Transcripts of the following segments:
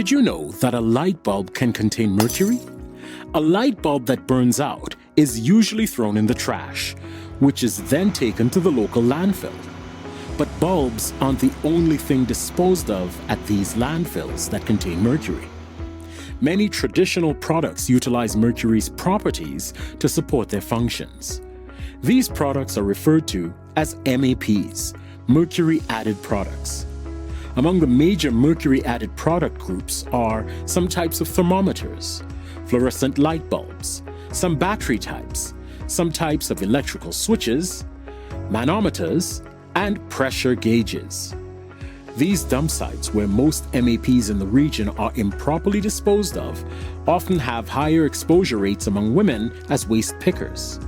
Did you know that a light bulb can contain mercury? A light bulb that burns out is usually thrown in the trash, which is then taken to the local landfill. But bulbs aren't the only thing disposed of at these landfills that contain mercury. Many traditional products utilize mercury's properties to support their functions. These products are referred to as MAPs, mercury added products. Among the major mercury added product groups are some types of thermometers, fluorescent light bulbs, some battery types, some types of electrical switches, manometers, and pressure gauges. These dump sites, where most MAPs in the region are improperly disposed of, often have higher exposure rates among women as waste pickers.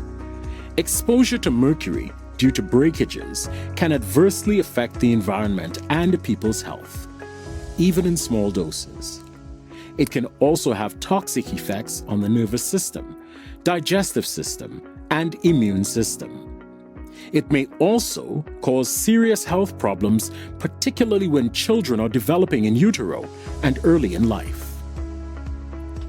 Exposure to mercury due to breakages can adversely affect the environment and people's health, even in small doses. It can also have toxic effects on the nervous system, digestive system, and immune system. It may also cause serious health problems, particularly when children are developing in utero and early in life.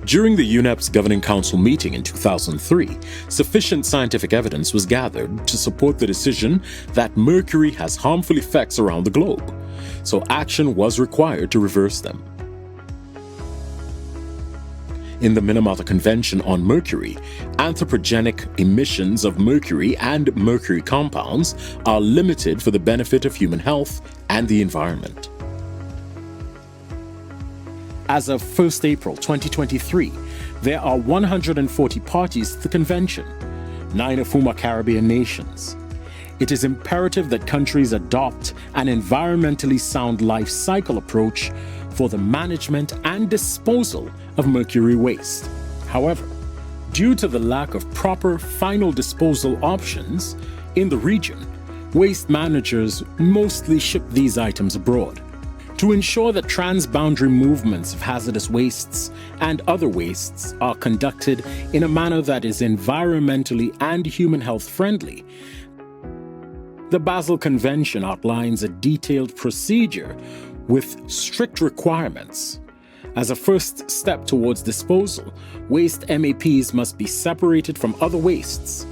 During the UNEP's Governing Council meeting in 2003, sufficient scientific evidence was gathered to support the decision that mercury has harmful effects around the globe, so action was required to reverse them. In the Minamata Convention on Mercury, anthropogenic emissions of mercury and mercury compounds are limited for the benefit of human health and the environment. As of 1st April 2023, there are 140 parties to the convention, 9 of whom are Caribbean nations. It is imperative that countries adopt an environmentally sound life cycle approach for the management and disposal of mercury waste. However, due to the lack of proper final disposal options in the region, waste managers mostly ship these items abroad. To ensure that transboundary movements of hazardous wastes and other wastes are conducted in a manner that is environmentally and human health friendly, the Basel Convention outlines a detailed procedure with strict requirements. As a first step towards disposal, waste MAPs must be separated from other wastes.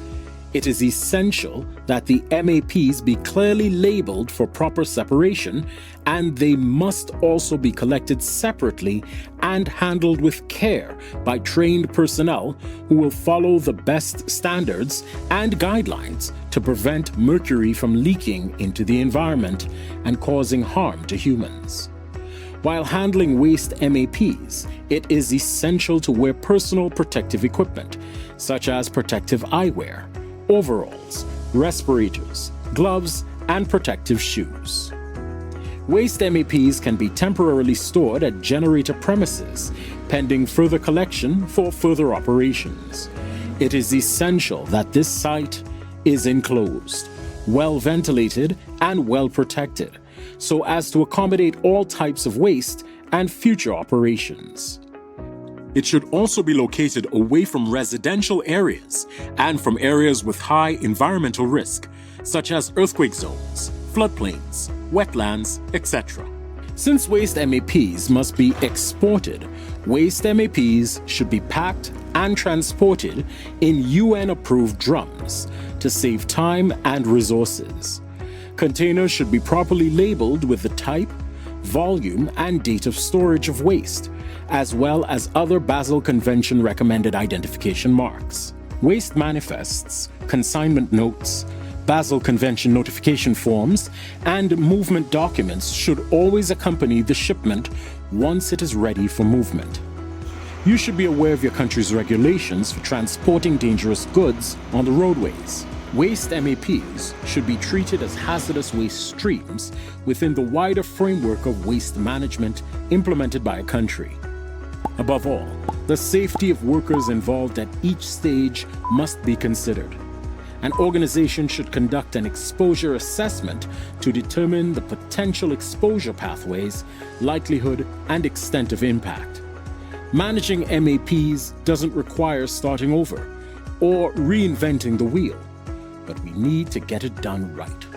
It is essential that the MAPs be clearly labeled for proper separation, and they must also be collected separately and handled with care by trained personnel who will follow the best standards and guidelines to prevent mercury from leaking into the environment and causing harm to humans. While handling waste MAPs, it is essential to wear personal protective equipment, such as protective eyewear, overalls, respirators, gloves, and protective shoes. Waste MAPs can be temporarily stored at generator premises, pending further collection for further operations. It is essential that this site is enclosed, well ventilated, and well protected, so as to accommodate all types of waste and future operations. It should also be located away from residential areas and from areas with high environmental risk, such as earthquake zones, floodplains, wetlands, etc. Since waste MAPs must be exported, waste MAPs should be packed and transported in UN-approved drums to save time and resources. Containers should be properly labeled with the type, volume, and date of storage of waste, as well as other Basel Convention recommended identification marks. Waste manifests, consignment notes, Basel Convention notification forms, and movement documents should always accompany the shipment once it is ready for movement. You should be aware of your country's regulations for transporting dangerous goods on the roadways. Waste MAPs should be treated as hazardous waste streams within the wider framework of waste management implemented by a country. Above all, the safety of workers involved at each stage must be considered. An organization should conduct an exposure assessment to determine the potential exposure pathways, likelihood, and extent of impact. Managing MAPs doesn't require starting over or reinventing the wheel, but we need to get it done right.